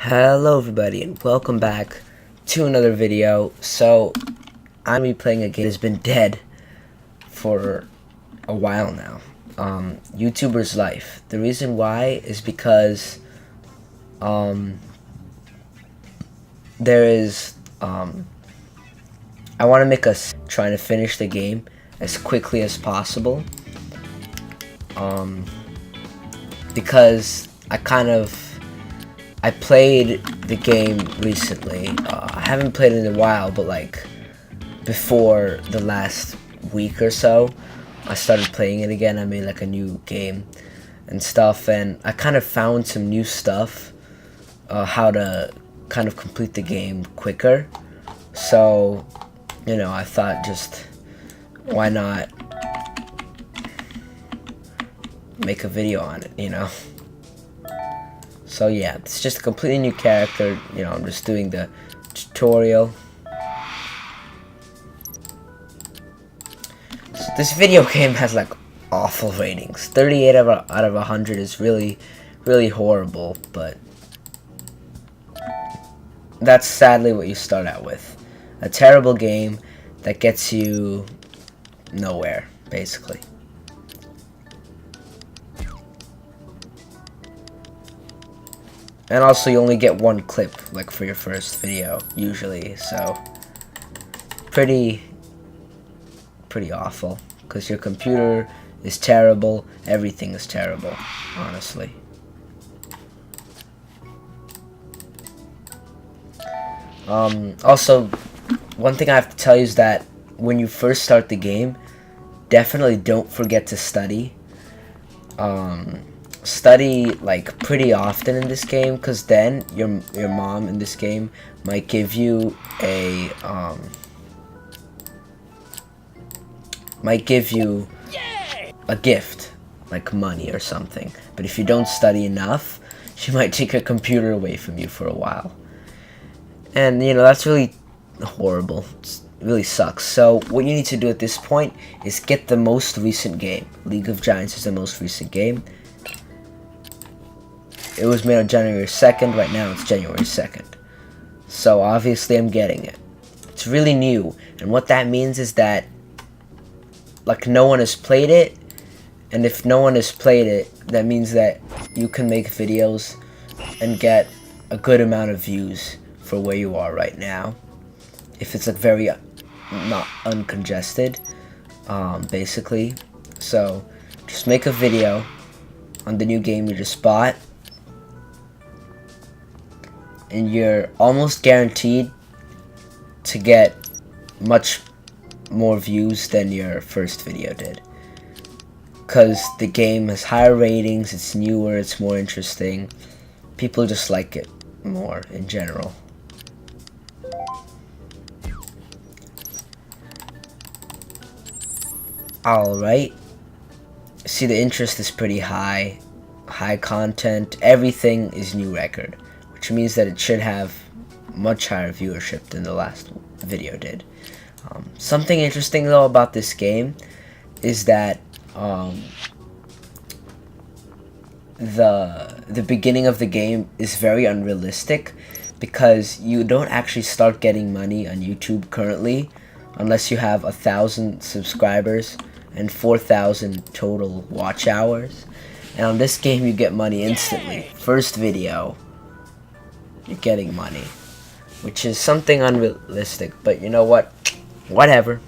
Hello everybody and welcome back to another video. So I'm gonna be playing a game that's been dead for a while now. YouTuber's Life. The reason why is because there is I want to make us trying to finish the game as quickly as possible. Because I played the game recently. I haven't played it in a while, but like before the last week or so, I started playing it again. I made like a new game and stuff, and I kind of found some new stuff, how to kind of complete the game quicker. So, you know, I thought just why not make a video on it, you know? So yeah, it's just a completely new character. You know, I'm just doing the tutorial. So this video game has like awful ratings. 38 out of 100 is really horrible, but that's sadly what you start out with. A terrible game that gets you nowhere, basically. And also, you only get one clip, like, for your first video, usually, so pretty awful, because your computer is terrible, everything is terrible, honestly. Also, one thing I have to tell you is that when you first start the game, definitely don't forget to study. Study like pretty often in this game, because then your mom in this game might give you a gift, like money or something. But if you don't study enough, she might take your computer away from you for a while, and you know that's really horrible. It really sucks. So what you need to do at this point is get the most recent game. League of Giants is the most recent game. It was made on January 2nd, right now it's January 2nd. So obviously I'm getting it. It's really new, and what that means is that like no one has played it, and if no one has played it, that means that you can make videos and get a good amount of views for where you are right now. If it's like very not uncongested, basically. So just make a video on the new game you just bought, and you're almost guaranteed to get much more views than your first video did, because the game has higher ratings, it's newer, it's more interesting, people just like it more in general. Alright, see, the interest is pretty high content, everything is new record, which means that it should have much higher viewership than the last video did. Something interesting though about this game is that the beginning of the game is very unrealistic, because you don't actually start getting money on YouTube currently unless you have 1,000 subscribers and 4,000 total watch hours. And on this game you get money instantly. First video, you're getting money, which is something unrealistic, but you know what, whatever.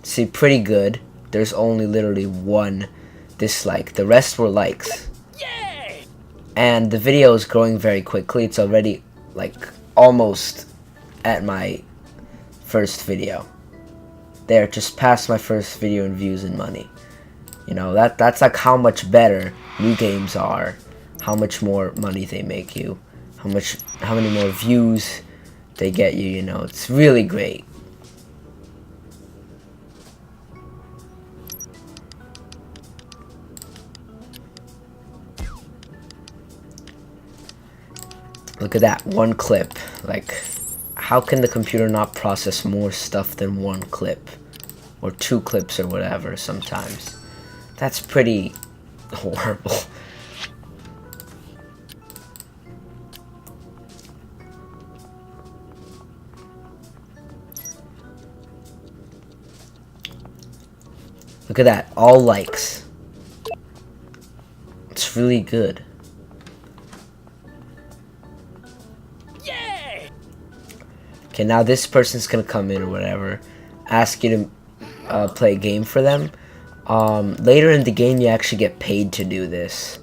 See, pretty good. There's only literally one dislike, the rest were likes. And the video is growing very quickly. It's already like almost at my first video. There, just past my first video in views and money. You know, that's like how much better new games are, how much more money they make you, how many more views they get you, you know, it's really great. Look at that, one clip. Like, how can the computer not process more stuff than one clip? Or 2 clips or whatever sometimes. That's pretty horrible. Look at that, all likes. It's really good. Yay! Okay, now this person's gonna come in or whatever, ask you to play a game for them. Later in the game, you actually get paid to do this.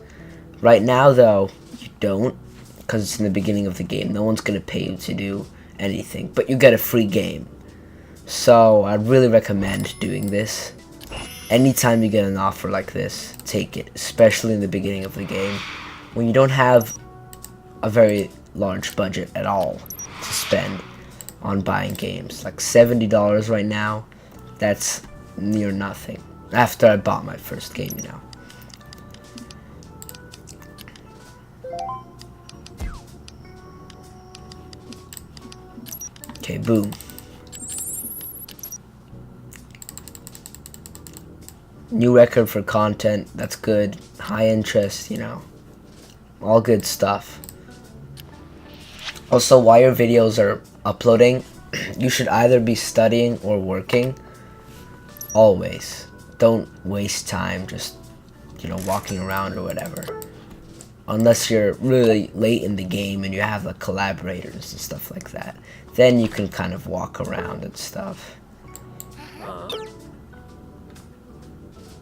Right now, though, you don't, because it's in the beginning of the game. No one's gonna pay you to do anything, but you get a free game. So I really recommend doing this. Anytime you get an offer like this, take it, especially in the beginning of the game, when you don't have a very large budget at all to spend on buying games. Like $70 right now, that's near nothing. After I bought my first game, you know. Okay, boom. New record for content, that's good. High interest, you know. All good stuff. Also, while your videos are uploading, you should either be studying or working. Always. Don't waste time just, you know, walking around or whatever. Unless you're really late in the game and you have like collaborators and stuff like that. Then you can kind of walk around and stuff.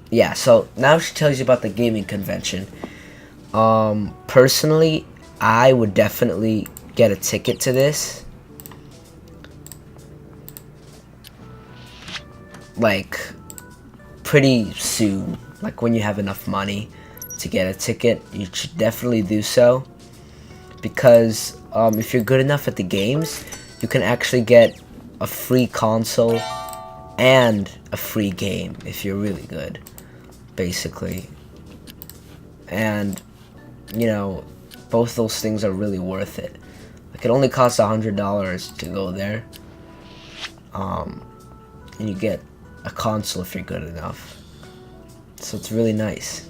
Yeah, so now she tells you about the gaming convention. Personally, I would definitely get a ticket to this. Like, pretty soon. Like, when you have enough money to get a ticket, you should definitely do so. Because, if you're good enough at the games, you can actually get a free console and a free game if you're really good. Basically. And, you know, both those things are really worth it. Like, it only costs $100 to go there. And you get a console if you're good enough. So it's really nice.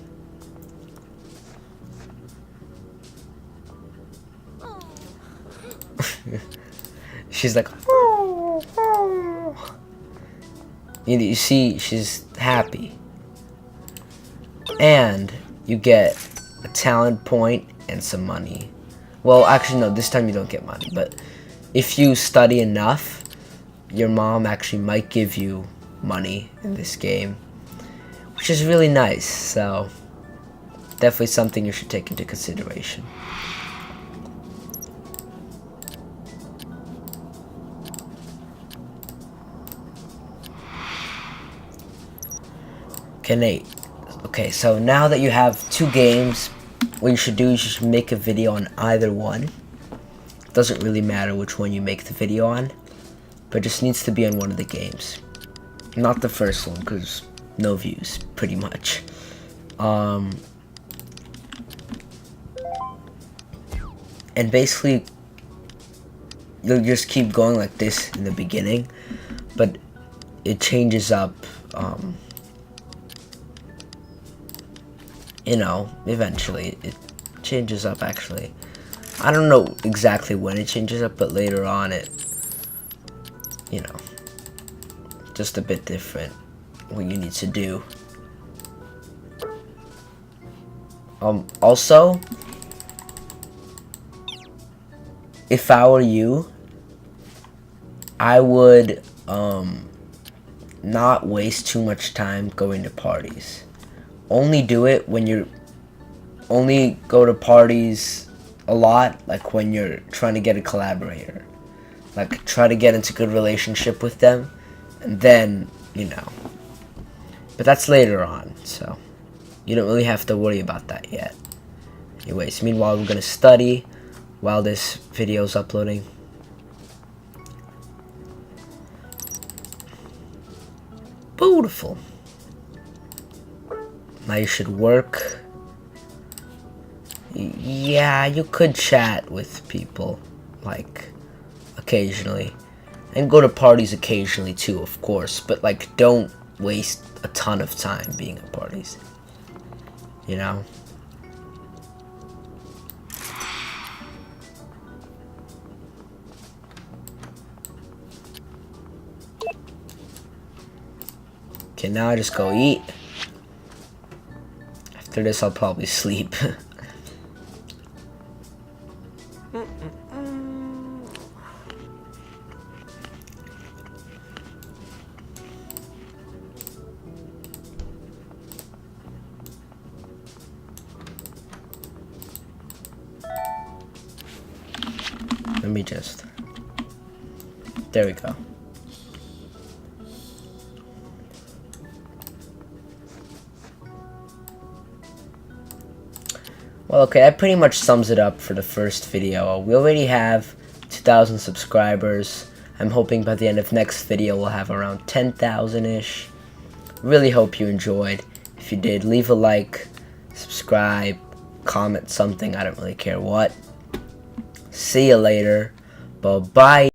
She's like, oh, oh. You see, she's happy. And you get a talent point and some money. Well, actually, no, this time you don't get money. But if you study enough, your mom actually might give you money in this game, which is really nice. So, definitely something you should take into consideration. Okay, Nate. Okay, so now that you have 2 games, what you should do is you should make a video on either one. It doesn't really matter which one you make the video on, but it just needs to be on one of the games. Not the first one, because no views, pretty much. And basically, you'll just keep going like this in the beginning, but it changes up, you know, eventually. It changes up, actually. I don't know exactly when it changes up, but later on it, you know, just a bit different what you need to do. Also, if I were you, I would not waste too much time going to parties. Only do it when you're only go to parties a lot, like when you're trying to get a collaborator. Like, try to get into a good relationship with them, and then, you know. But that's later on, so you don't really have to worry about that yet. Anyways, meanwhile, we're gonna study while this video's uploading. Beautiful. Now you should work. Yeah, you could chat with people, like, occasionally. And go to parties occasionally too, of course. But, like, don't waste a ton of time being at parties. you know. Okay, now I just go eat. After this, I'll probably sleep. Let me just... There we go. Well, okay, that pretty much sums it up for the first video. We already have 2,000 subscribers. I'm hoping by the end of next video we'll have around 10,000-ish. Really hope you enjoyed. If you did, leave a like, subscribe, comment something, I don't really care what. See you later. Bye-bye.